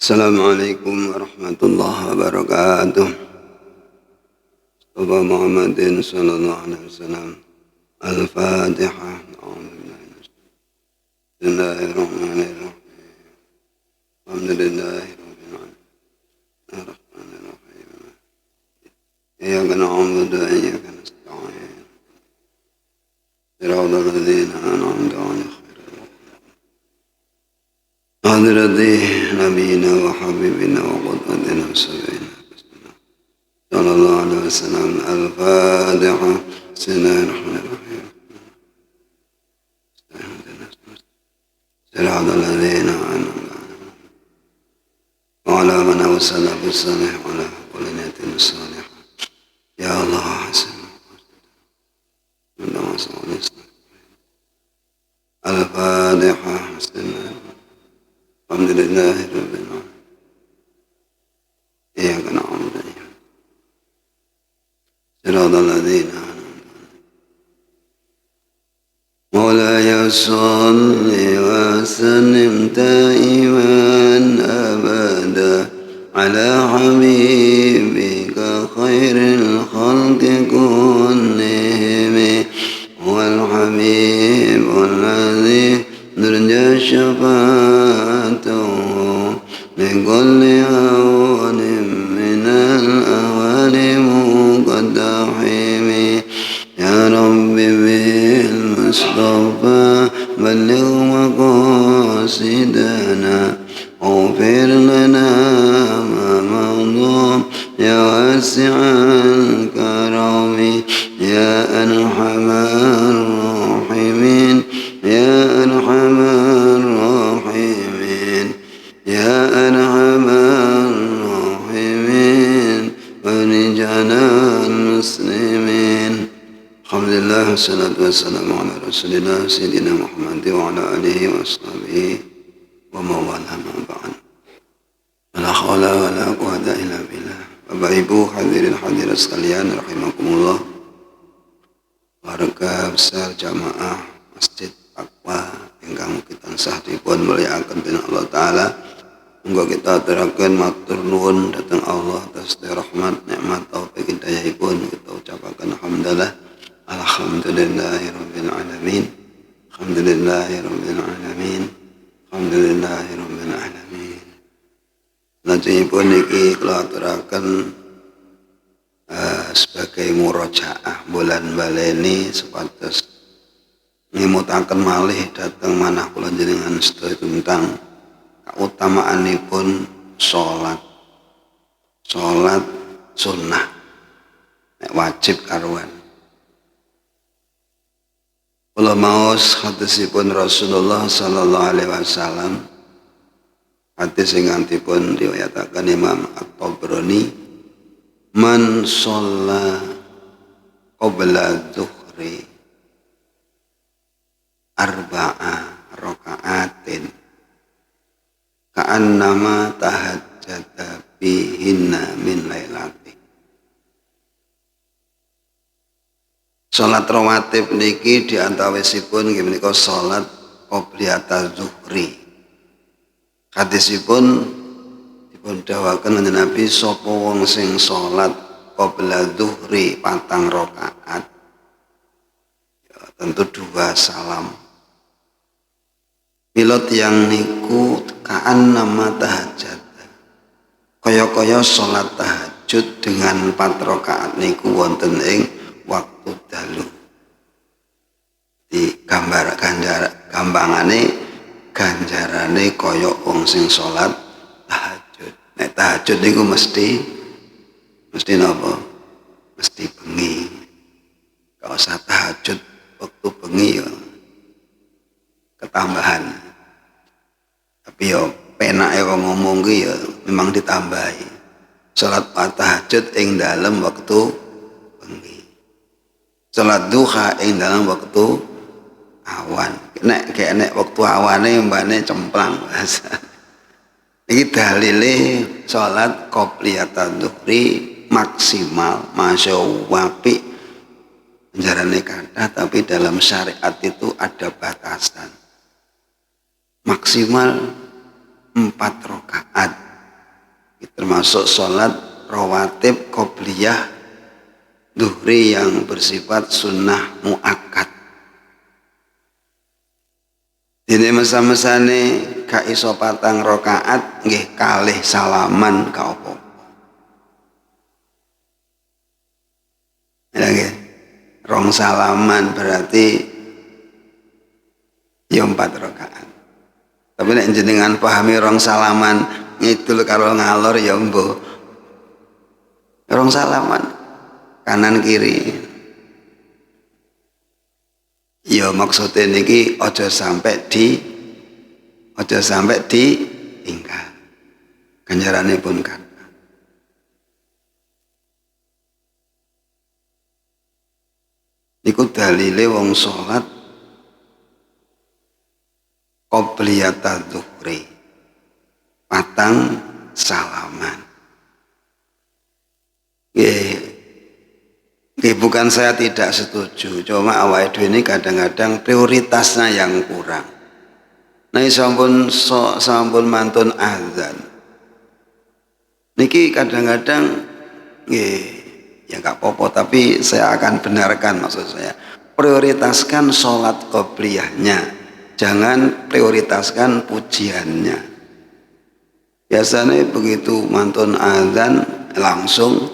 Assalamualaikum warahmatullahi wabarakatuh. Mustafa Muhammadin sallallahu alaihi wasallam. Al-Fatihah. Bismillahirrahmanirrahim. Alhamdulillahirabbil alamin. Ar-Rahmanir Rahim. Iyyaka na'budu wa iyyaka nasta'in. Shiratal ladzina an'amta 'alaihim. Hadrati nabiyina wa habibina wa qudwatina sayyidina sallallahu alaihi wasallam. Al-Fatihah. Bismillahirrahmanirrahim. Shiratal ladzina an'amta 'alaihim wa 'ala man awsala bis-salih wa 'ala kulli niyatin salih. Ya Allah, Al-Fatihah. Alhamdulillahirabbil alamin. Iyyaka na'budu wa iyyaka nasta'in. Shiratal ladzina مولاي صل وسلم دائما أبدا على حبيبك خير الخلق كلهم هو الحبيب الذي نرجى شفاعته من كل هون من الأهوال مقدحم يا رب بالمصطفى بلغ مقاصدنا واغفر لنا ما مضى يا واسع الكرم يا أرحم الراحمين يا أرحم الراحمين يا أرحم الراحمين ونجعلنا المسلمين. Alhamdulillah, wassalatu wassalamu ala rasulillah sayyidina Muhammad wa ala alihi wa ashabihi wa mawala ma ba'd. La hawla wa la quwwata illa billah. Bapak Ibu hadirin hadirat sekalian rahimakumullah. Warga besar jamaah Masjid Taqwa ingkang kita sah dipun mulyakaken dening Allah taala. Monggo kita aturaken matur nuwun dhateng Allah atas rahmat nikmat taufik hidayahipun. Kita ucapaken alhamdulillah. Alhamdulillahirabbil alamin. Alhamdulillahirabbil alamin. Alhamdulillahirabbil alamin. Lajengipun niki kula aturaken sebagai murojaah bulan baleni supados ngimutaken malih dhateng manah kula njenengan sedaya tentang kautamaanipun salat. Salat sunnah nek wajib karuan. Kula maos hadisipun Rasulullah sallallahu alaihi wasallam. Hadis ingkang dipun riwayataken Imam At-Tabrani, man shalla qabla dzuhri arba'a raka'atin ka'annama tahajjada bihinna min lailati. Salat rawatib niki diantawisipun nggih menika salat qobliyata zuhri. Hadisipun dipun dawuhaken kanjeng Nabi, sapa wong sing salat qabla zuhri 4 rakaat ya tentu 2 salam. Pilot yang niku ka'annama tahajjud. Kaya-kaya salat tahajud dengan 4 rakaat niku wonten ing waktu dalu. Di gampangane ganjarane kaya wong sing salat tahajud. Nek tahajud niku mesti napa? Mesti bengi. Kalau usah tahajud waktu bengi ya ketambahan. Tapi ya penake wong ngomong ki ya memang ditambahi. Salat tahajud ing dalem waktu bengi. Salat duha ing dalam waktu awan. Nek waktu awane mbane cemplang bahasa. Iki dalile salat qobliyatan dhuhri maksimal, masyaallah apik. Penjarane kathah tapi dalam syariat itu ada batasan. Maksimal 4 rakaat. termasuk sholat rawatib qobliyah duhri yang bersifat sunnah muakkad. Dene mesa-mesane gak iso patang rakaat nggih kalih salaman gak apa-apa. Ya nggih. Rong salaman berarti ya 4 rakaat. Tapi nek jenengan pahami rong salaman ngidul karo ngalor ya mbuh. Rong salaman kanan kiri. Ya maksudnya niki aja sampai ditinggal. Ganjarane pun kan. Niku dalile wong salat qobliyata dzuhri patang salaman. Bukan saya tidak setuju, cuma awake dhewe ini kadang-kadang prioritasnya yang kurang. Nah, sampun mantun azan. Niki kadang-kadang ya nggak apa-apa, tapi saya akan benarkan maksud saya. Prioritaskan sholat qobliyahnya, jangan prioritaskan pujiannya. Biasanya begitu mantun azan langsung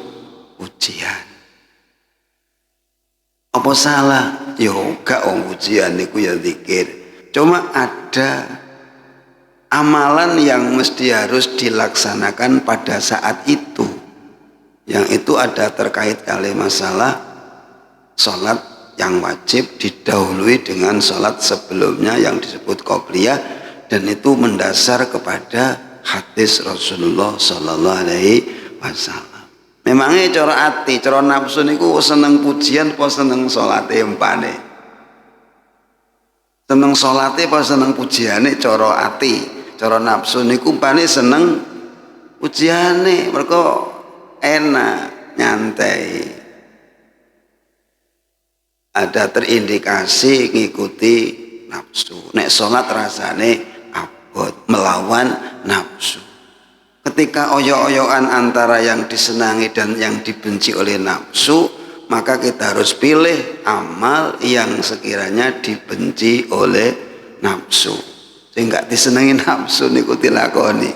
pujian. Apa salah? Ya gak pujian niku ya zikir. Cuma ada amalan yang mesti harus dilaksanakan pada saat itu. Yang itu ada terkait kali masalah sholat yang wajib didahului dengan sholat sebelumnya yang disebut qobliyah, dan itu mendasar kepada hadis Rasulullah Sallallahu Alaihi Wasallam. Memangnya cara ati, cara nafsu niku seneng pujian apa seneng sholate empane? Seneng sholate apa seneng pujiane cara ati? Cara nafsu niku empane seneng pujiane, mergo enak, nyantai. Ada terindikasi ngikuti nafsu. Nek sholat rasane abot melawan nafsu. Ketika oyok-oyokan antara yang disenangi dan yang dibenci oleh nafsu, maka kita harus pilih amal yang sekiranya dibenci oleh nafsu. Sehingga disenangi nafsu niku dilakoni.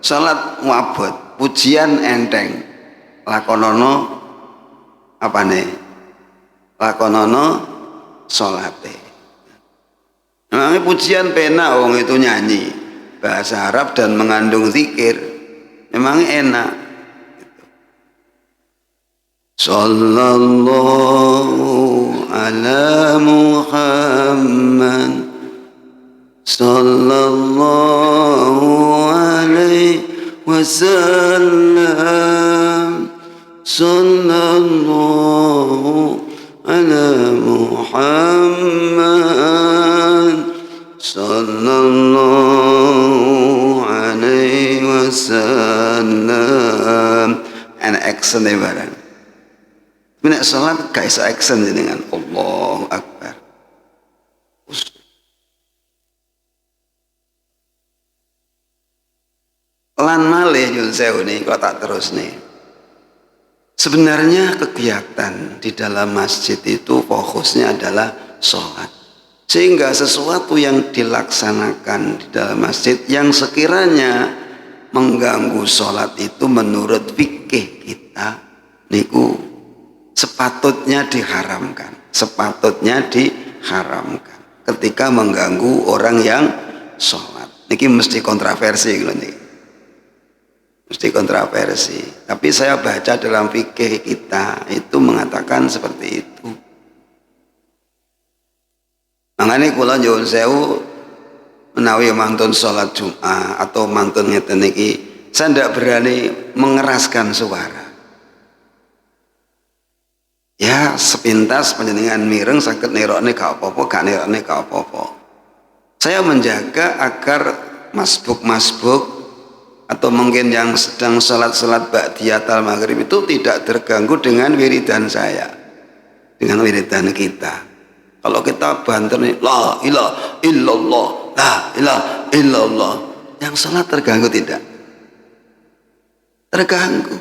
Salat muabot, pujian enteng. Lakonono apane? Lakonono salate. Memangnya pujian penak wong itu nyanyi bahasa Arab dan mengandung zikir. Memang enak. Sallallahu ala Muhammad, sallallahu alaihi wasallam, sallallahu ala Muhammad, sallallahu alaihi wasallam. Ana action barang. Nek salat gak iso action dengan Allahu Akbar. Lan malih nyun sewu nih kalau tak terus nih. Sebenarnya kegiatan di dalam masjid itu fokusnya adalah sholat. Sehingga sesuatu yang dilaksanakan di dalam masjid yang sekiranya mengganggu sholat itu menurut fikih kita niku sepatutnya diharamkan. Sepatutnya diharamkan ketika mengganggu orang yang sholat. Niki mesti kontroversi gitu nih. Mesti kontroversi. Tapi saya baca dalam fikih kita itu mengatakan seperti itu. Makanya kula nyuwun sewu menawi mantun sholat Jumat atau mantun ngeten niki, saya tidak berani mengeraskan suara. Ya sepintas panjenengan mireng saged nerokne gak apa-apa, gak nerokne gak apa-apa. Saya menjaga agar masbuk-masbuk atau mungkin yang sedang sholat ba'diyatal maghrib itu tidak terganggu dengan wiridan saya, dengan wiridan kita. Kalau kita banter nih, la ilaha illallah, la ilaha illallah, yang sholat terganggu tidak? terganggu.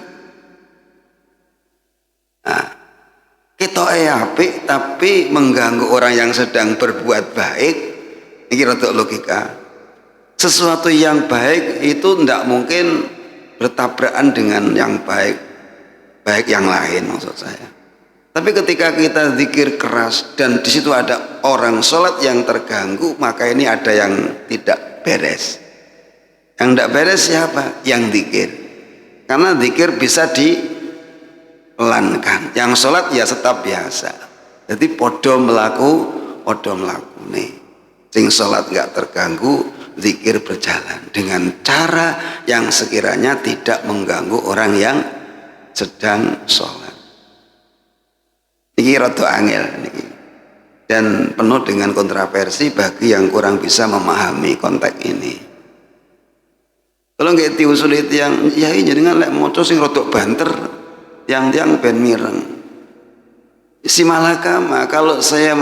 Nah, ketoke apik tapi mengganggu orang yang sedang berbuat baik. Ini rada logika. Sesuatu yang baik itu tidak mungkin bertabrakan dengan yang baik yang lain, maksud saya. Tapi ketika kita zikir keras dan di situ ada orang sholat yang terganggu, maka ini ada yang tidak beres. Yang tidak beres siapa? Yang zikir. Karena zikir bisa dipelankan. Yang sholat ya tetap biasa. Jadi podo melaku nih. Sing sholat nggak terganggu, zikir berjalan dengan cara yang sekiranya tidak mengganggu orang yang sedang sholat. Ini rada angel niki. Dan penuh dengan kontroversi bagi yang kurang bisa memahami konteks ini. Kalau nggak diusul itu yang ya ini dengan lek moco sing rodok banter, yang ben mireng. Si malakama kalau saya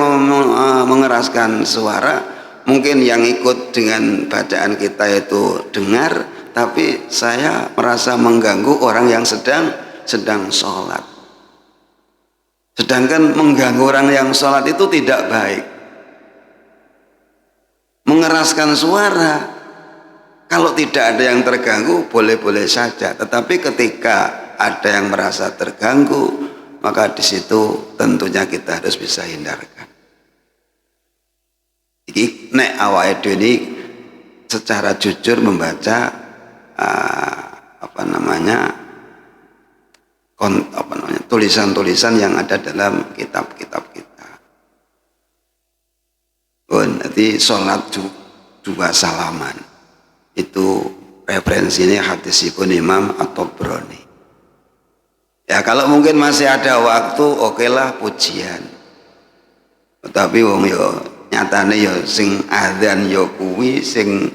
mengeraskan suara, mungkin yang ikut dengan bacaan kita itu dengar, tapi saya merasa mengganggu orang yang sedang sholat. Sedangkan mengganggu orang yang sholat itu tidak baik. Mengeraskan suara, kalau tidak ada yang terganggu boleh-boleh saja. Tetapi ketika ada yang merasa terganggu, maka di situ tentunya kita harus bisa hindarkan. Iki nek awake dhewe ini secara jujur membaca tulisan-tulisan yang ada dalam kitab-kitab kita. Nanti sholat dua salaman itu referensinya hadisipun Imam At-Tabrani. Ya kalau mungkin masih ada waktu, okelah pujian. Tapi wong yo nyatane yo sing adzan yo kuwi, sing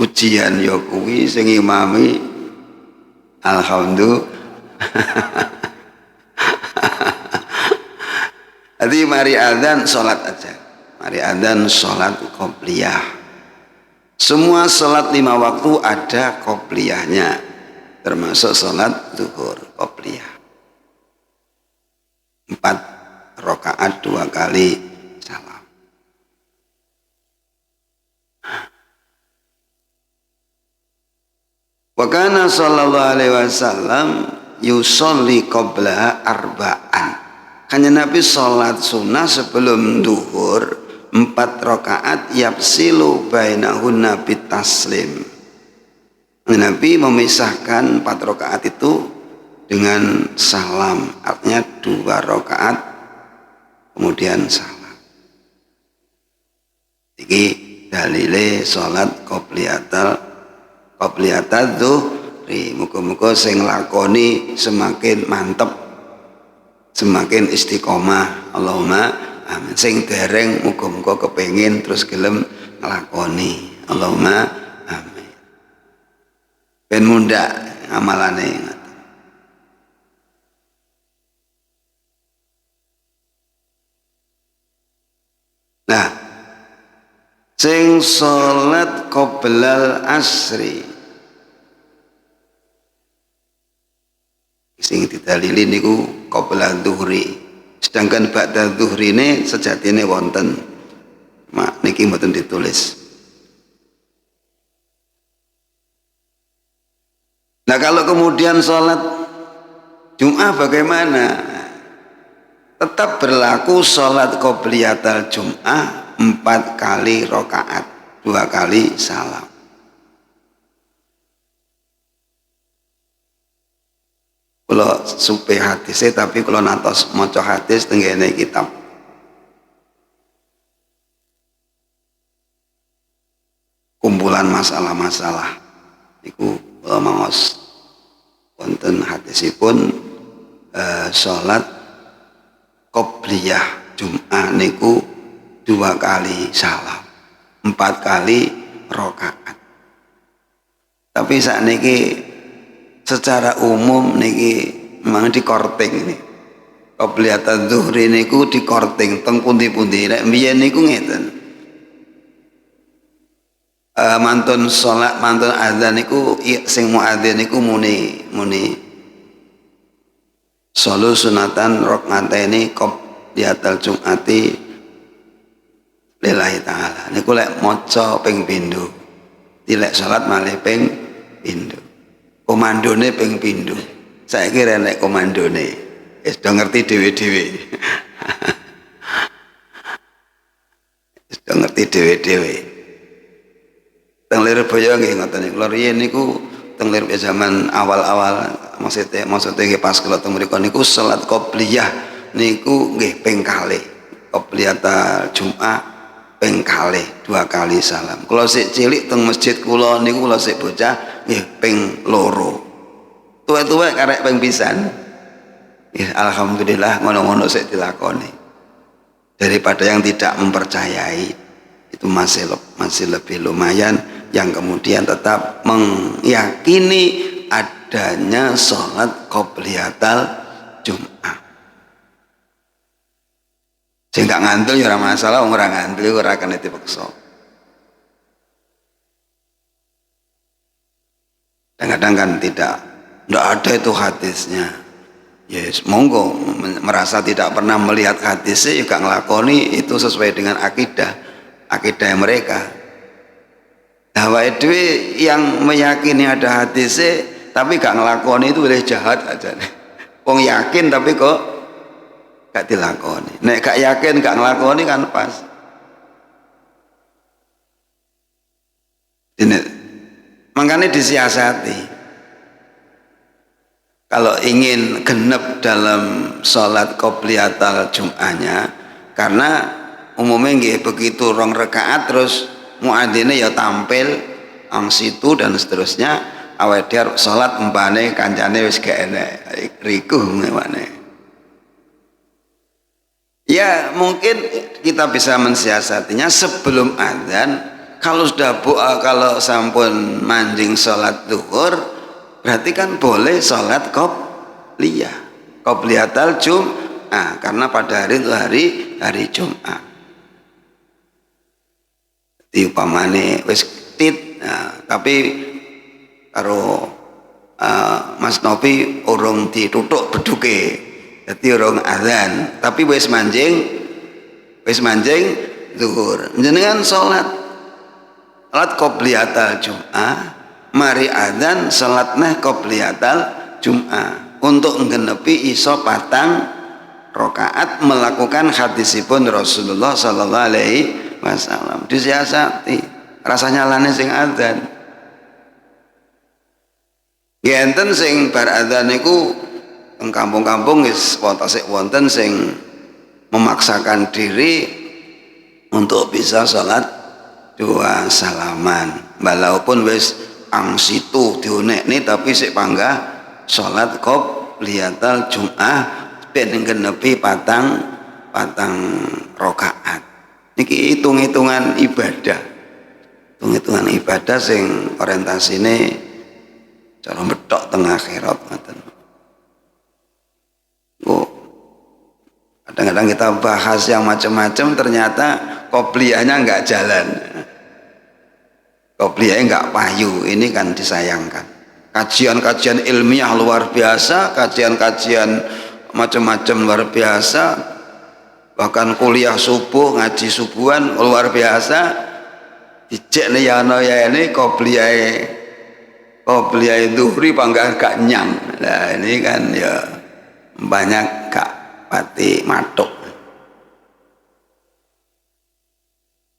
ujian yo kuwi, sing imami alhamdulillah. Jadi mari adzan sholat aja. Mari adzan sholat qobliyah. Semua sholat 5 waktu ada qobliyahnya, termasuk sholat zuhur qobliyah. 4 rakaat 2 kali salam. Wa kana sallallahu alaihi wasallam yusolli qabla arba'an. Hanya Nabi sholat sunnah sebelum duhur 4 rakaat yapsilu bainahunna bitaslim. Nabi memisahkan 4 rakaat itu dengan salam, artinya 2 rakaat kemudian salam. Iki dalile sholat qobliyatal zuhri. Muga-muga sing lakoni semakin mantep, semakin istiqomah. Allahumma amin. Sing dereng muga-muga kepengin terus gelem nglakoni. Allahumma amin. Ben munda amalane. Nah, sing salat qoblal asri, sing didalili niku qoblal dhuhri. Sedangkan ba'da dhuhri ini sejatine wonten. Mak niki mboten ditulis. Nah, kalau kemudian sholat Jum'ah bagaimana? Tetap berlaku sholat qobliyatal Jum'ah 4 kali rakaat, 2 kali salam. Kalau supe hadisnya, tapi kalau nantos maca hadis tenggene kitab. Kumpulan masalah-masalah. Niku kalau mangos wonten hadisipun sholat qobliyah Jum'ah niku 2 kali salam, 4 kali rakaat. Tapi saat niki secara umum niki memang dikorting ini. Qobliyatul zuhri niku dikorting teng pundi-pundi. Nek mbiyen niku ngeten. mantun salat mantun adzan niku sing muadzin niku muni solu sunatan rakaataini qobliyatal jum'ati lillahi taala niku lek maca ping pindho dilek salat malih ping pindho komandone ping pindho saiki renek komandone wis do ngerti dhewe-dhewe wis do ngerti dhewe-dhewe teng Lirboyo nggih ngoten niku lho riyen niku teng Lirboyo zaman awal-awal maksudnya pas kula teng mriku niku salat qobliyah niku nggih ping kalih qobliyatal jum'ah ping kalih 2 kali salam. Kula sik cilik teng masjid kula niku kula sik bocah nggih ping 2. Tuwek-tuwek karek ping pisan. Ya alhamdulillah ngono-ngono sik dilakoni. Daripada yang tidak mempercayai itu masih lebih lumayan yang kemudian tetap meyakini adanya salat qobliyatal jum'ah. Sing gak ngantul ya ora masalah, wong ora ngantul ora kena dipaksa. Kadang-kadang kan tidak ada itu hadisnya. Yes, monggo merasa tidak pernah melihat hadisnya juga ngelakoni itu sesuai dengan akidah mereka. Nah, dhewe yang meyakini ada hadisnya tapi gak ngelakoni itu boleh jahat aja. Wong yakin tapi kok gak dilakoni. Nek gak yakin gak ngelakoni kan pas. Ini makanya disiasati. Kalau ingin genep dalam sholat qobliyatal jum'ahnya, karena umumnya nggih begitu 2 rakaat terus muadzine ya tampil ang situ dan seterusnya awake dhewe sholat umpane kancane wis gak enek riku ngene. Ya mungkin kita bisa mensiasatinya sebelum adzan. Kalau sudah kalau sampun manjing sholat zuhur berarti kan boleh sholat qobliyatal jum'ah karena pada hari itu hari Jumat. Di upamane wis tit tapi karo Mas Novi urung ditutuk beduke. Jadi urung adzan, tapi wis manjing zuhur. Jenengan salat qobliyatal jum'ah, mari adzan salat neh qobliyatal jum'ah untuk nggenepi iso 4 rakaat melakukan hadisipun Rasulullah sallallahu alaihi wasallam. Disiasati rasanya lane sing adzan. Enten sing bar adzan niku teng kampung-kampung wis wonten sing memaksakan diri untuk bisa sholat 2 salaman walaupun wis ang situ diunekne tapi sik panggah sholat qobliyatal jum'ah ben genepi 4 rakaat. Niki hitung-hitungan ibadah sing orientasine cara medhok teng akhirat ngoten. Kadang-kadang kita bahas yang macam-macam ternyata qobliyahnya enggak jalan, qobliyahnya enggak payu. Ini kan disayangkan. Kajian-kajian ilmiah luar biasa, kajian-kajian macam-macam luar biasa, bahkan kuliah subuh ngaji subuhan luar biasa. Dijek nih ya ini qobliyah dhuhri panggah gak nyang. Nah ini kan ya banyak gak pati matuk.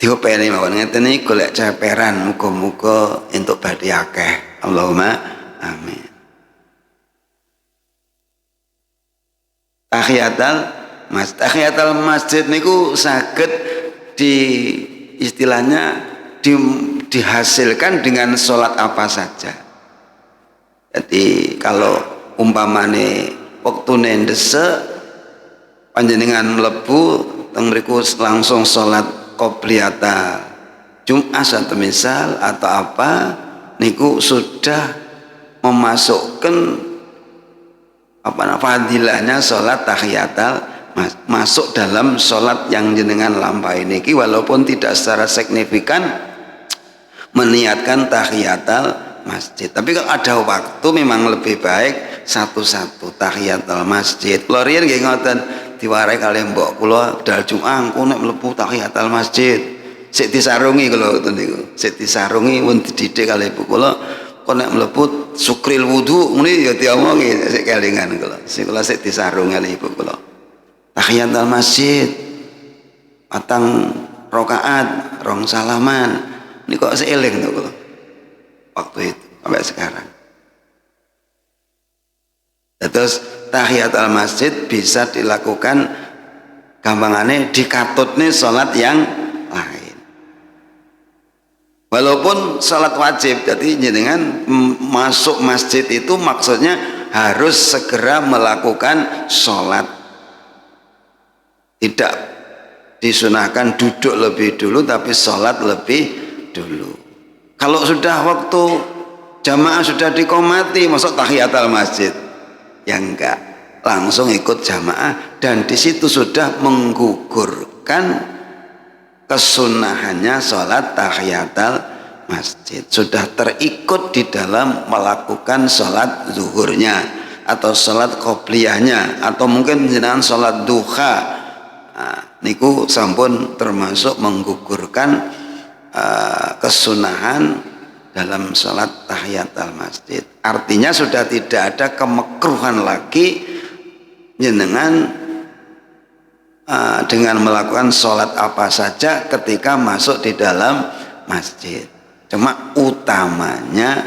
Diopeni mawon ngeten iki golek ceperan muga-muga entuk badhe akeh. Allahumma amin. Tahiyatul masjid niku saged istilahnya dihasilkan dengan sholat apa saja. Jadi kalau umpamane wektune ndesek panjenengan mlebu teng mriku langsung sholat qobliyatal jum'ah satu misal atau apa niku sudah memasukkan fadilahnya sholat tahiyatul masuk dalam sholat yang jenengan lampahi niki walaupun tidak secara signifikan meniatkan tahiyatul masjid. Tapi kalau ada waktu memang lebih baik satu-satu tahiyatul masjid. Kula riyen nggih ngoten diwarai kalih mbok kula dal Jumat engko nek mlebu tahiyatul masjid. Sik disarungi kula ngoten niku. Sik disarungi pun dididik kalih ibu kula kok nek mlebu sukril wudu ngene ya diomongi sik kelingan kula. Sik kula sik disarungi kalih ibu kula. Tahiyatul masjid patang rakaat, rong salaman. Ini kok seiling tuh kula. Waktu itu sampai sekarang. Terus tahiyatul masjid bisa dilakukan gampangane dikatutne salat yang lain. Walaupun salat wajib, jadi jenengan masuk masjid itu maksudnya harus segera melakukan salat. Tidak disunahkan duduk lebih dulu tapi salat lebih dulu. Kalau sudah waktu jamaah sudah diqomati masuk tahiyatul masjid, ya enggak, langsung ikut jamaah dan di situ sudah menggugurkan kesunahannya sholat tahiyatul masjid, sudah terikut di dalam melakukan sholat zuhurnya atau sholat qobliyahnya atau mungkin jenengan sholat duha. Nah, niku sampun termasuk menggugurkan kesunahan dalam sholat tahiyatul masjid. Artinya sudah tidak ada kemekruhan lagi jenengan dengan melakukan sholat apa saja ketika masuk di dalam masjid. Cuma utamanya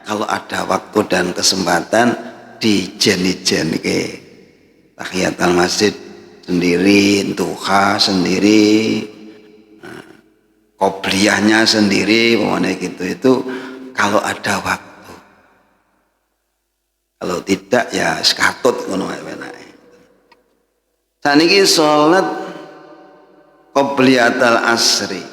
kalau ada waktu dan kesempatan dijen-ijen ke tahiyatul masjid sendiri, duha sendiri, qobliyahnya sendiri, pokoknya gitu. Itu kalau ada waktu. Kalau tidak ya sekatut ngono wae. Saniki salat qobliyatul asri.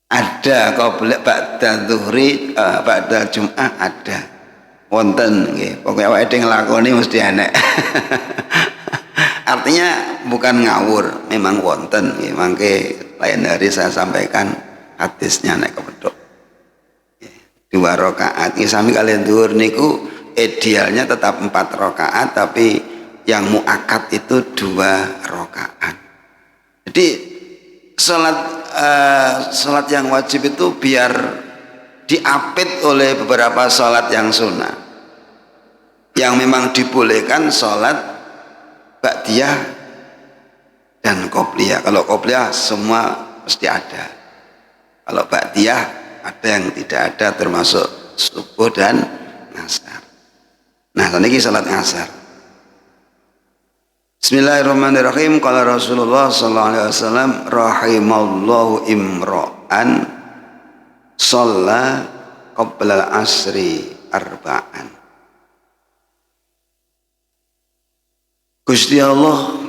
Ada qobliyah ba'da zuhri, ba'da Jumat ada. Wonten nggih, pokoke awake dhewe nglakoni mesti enek. Artinya bukan ngawur, memang wonten nggih. Mangke lain hari saya sampaikan hadisnya nek kepethuk. 2 rakaat. Nggih sami kalian zuhur niku idealnya tetap 4 rakaat tapi yang muakkad itu 2 rakaat. Jadi salat yang wajib itu biar diapit oleh beberapa salat yang sunnah. Yang memang dibolehkan salat ba'diyah dan qobliyah. Kalau qobliyah semua mesti ada. Kalau ba'diyah ada yang tidak ada, termasuk subuh dan ngasar. Nah, ini salat ngasar. Bismillahirrahmanirrahim. Qala Rasulullah sallallahu alaihi wasallam, rahimallahu imra'an shalla qabla al-asri arba'an. Gusti Allah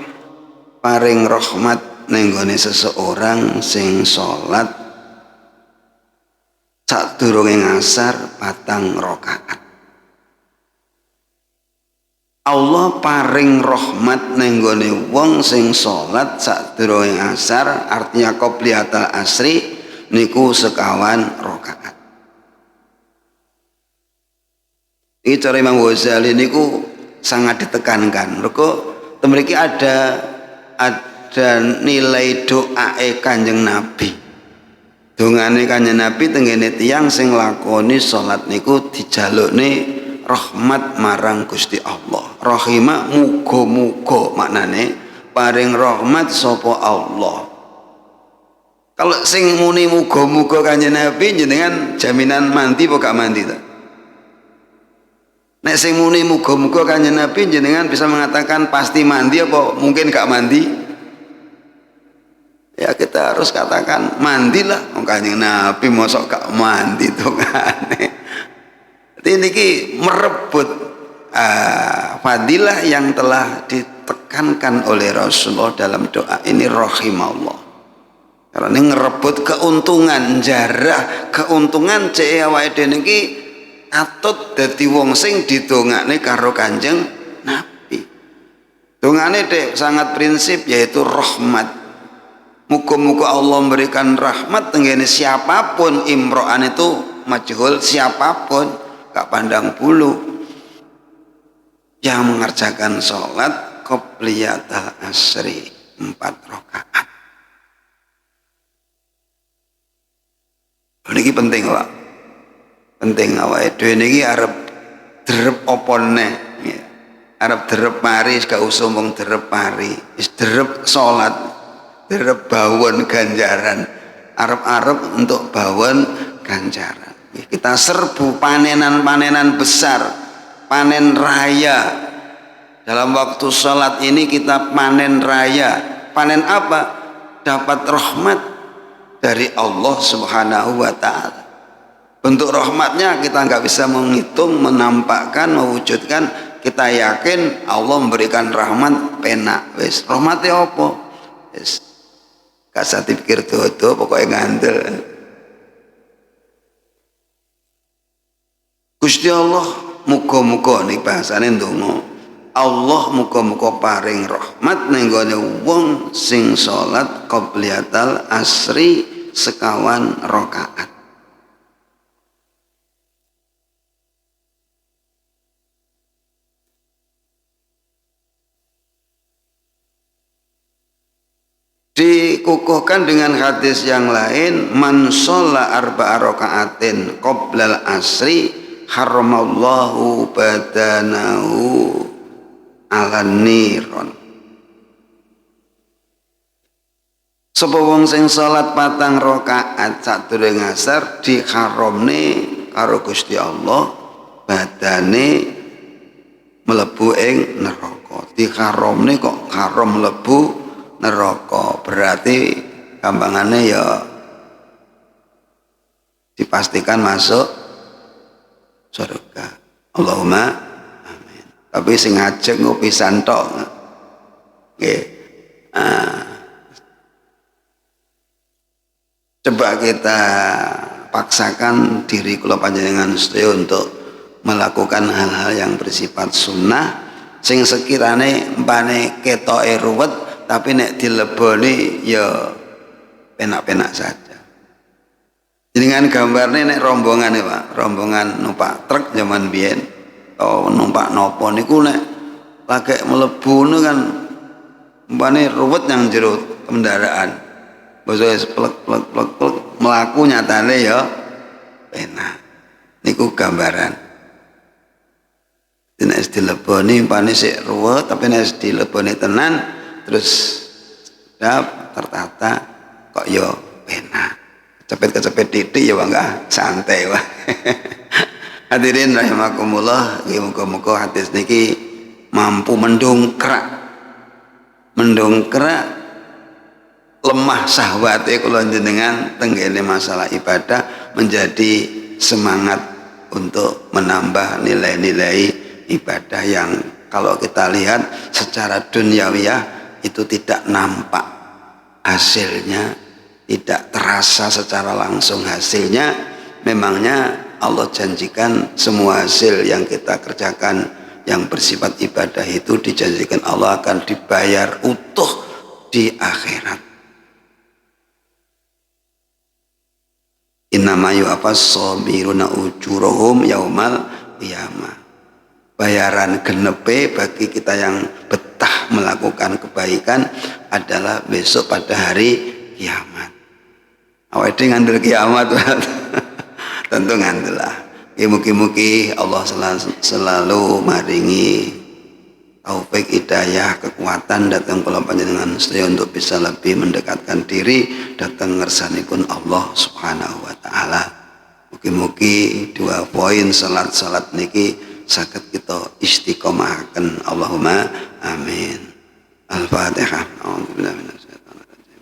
paring rahmat ning gone seseorang sing salat sadurunge ngasar 4 rakaat. Allah paring rahmat ning gone wong sing salat sadurunge asar, artinya qobliyatul asri niku sekawan rakaat. Iki cara Imam Ghazali niku sangat ditekankan. Mergo mriki ada nilai doa Kanjeng Nabi. Dongane Kanjeng Nabi tenggene tiyang sing lakoni salat niku dijalukne rahmat marang Gusti Allah. Rahimah muga-muga maknane paring rahmat sapa Allah. Kalau sing muni muga-muga Kanjeng Nabi jenengan jaminan mandi apa gak mandi ta? Nek sing muni muga-muga Kanjeng Nabi jenengan bisa mengatakan pasti mandi apa mungkin gak mandi? Ya kita harus katakan mandilah. Kanjeng Nabi mosok gak mandi to kan. Ini merebut fadilah yang telah ditekankan oleh Rasulullah dalam doa ini rahimallah. Karena ini ngerebut keuntungan, jarah keuntungan cek awake dhewe niki atut dadi wong sing didongakne karo Kanjeng Nabi. Dongane dek sangat prinsip, yaitu rahmat. Muga-muga Allah memberikan rahmat tenggene siapapun. Imro'an itu majhul, siapapun, gak pandang bulu, yang mengerjakan sholat qobliyatal asri 4 rakaat. Ini penting Pak, penting awake dhewe niki arep derep apa neh, arep derep mari gak usah mung derep mari, wis derep salat, derep bawon ganjaran, arep-arep untuk bawon ganjaran. Kita serbu panenan-panenan besar, panen raya. Dalam waktu salat ini kita panen raya. Panen apa? Dapat rahmat dari Allah Subhanahu wa ta'ala. Bentuk rahmatnya kita nggak bisa menghitung, menampakkan, mewujudkan. Kita yakin Allah memberikan rahmat penak. Wis rahmatnya apa? Wis gak usah dipikir dodo, pokoknya ngandel. Gusti Allah muga-muga nih bahasane ndonga. Allah muga-muga paring rahmat ning gone wong sing salat qobliyatal asri sekawan rakaat. Dikukuhkan dengan hadis yang lain, man sholla arba'a raka'atin qoblal asri haramallahu badanahu ala niron. Sapa wong sing salat 4 rakaat sadurunge asar diharamne karo Gusti Allah badane mlebu ing neraka. Diharamne kok haram mlebu neraka, berarti gampangane ya dipastikan masuk surga. Allahumma amin. Tapi sing ngajeng ngopi santok nggih. Coba kita paksakan diri kula panjenengan sedaya untuk melakukan hal-hal yang bersifat sunnah sing sekirane mbane ketoke ruwet, tapi nek dileboni ya penak-penak saja. Dengan gambarnya nek rombongan ya Pak, rombongan numpak truk zaman biyen atau numpak nopo niku nek lagi mlebu kan mbane ruwet yang jero kendaraan. Basa plek mlaku nyatane ya penak. Niku gambaran. Nek dileboni mbane sik ruwet, tapi nek dileboni tenan terus sedap tertata kok ya penak. Kecepet-kecepet titik ya enggak santai wah. Hadirin rahimakumullah, muga-muga hadis niki mampu mendongkrak lemah syahwate kula jenengan tenggene masalah ibadah, menjadi semangat untuk menambah nilai-nilai ibadah yang kalau kita lihat secara duniawiyah itu tidak nampak hasilnya, tidak terasa secara langsung hasilnya. Memangnya Allah janjikan semua hasil yang kita kerjakan yang bersifat ibadah itu dijanjikan Allah akan dibayar utuh di akhirat. Innama yu'afas sabiruna ujurahum yaumal qiyamah. Bayaran genepe bagi kita yang betah melakukan kebaikan adalah besok pada hari kiamat. Awake dhewe ngandel kiamat tentu ngandel lah. Mugi-mugi Allah selalu maringi taufik, hidayah, kekuatan datang kula panjenengan sedaya untuk bisa lebih mendekatkan diri datang ngersanipun Allah Subhanahu wa taala. Mugi-mugi 2 poin salat niki saged kita istiqomahaken. Allahumma amin. Al-Fatihah. A'udzubillahi minasyaitonir rajim.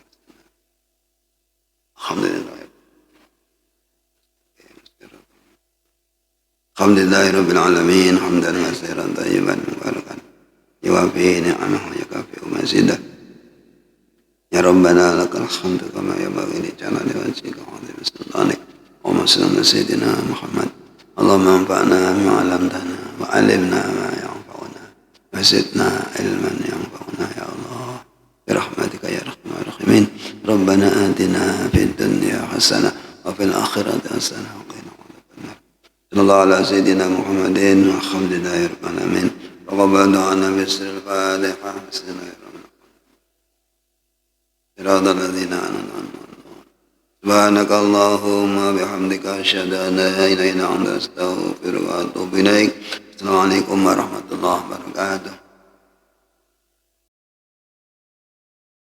Alhamdulillahirabbil alamin, hamdan katsiran thayyiban mubarakan. Yuwafi ni'amahu yakafi mazidah. Ya Rabbana lakal hamdu kama yanbaghi li jalali wajhika wa 'azimi sultanik. Allahumma salli ala sayyidina Muhammad. Allahumma anfa'na bima 'allamtana wa 'allimna ma yanfa'una wa zidna ilman yanfa'una. ربنا آتنا في الدنيا حسنة وفي الآخرة حسنة وقنا عذاب النار صلى الله على سيدنا محمد والحمد لله رب العالمين وقبل دعانا بسر الفاتحة بسم الله الرحمن الرحيم صراط الذين أنعمت عليهم سبحانك اللهم وبحمدك أشهد أن لا إله إلا أنت أستغفرك وأتوب إليك السلام عليكم ورحمة الله وبركاته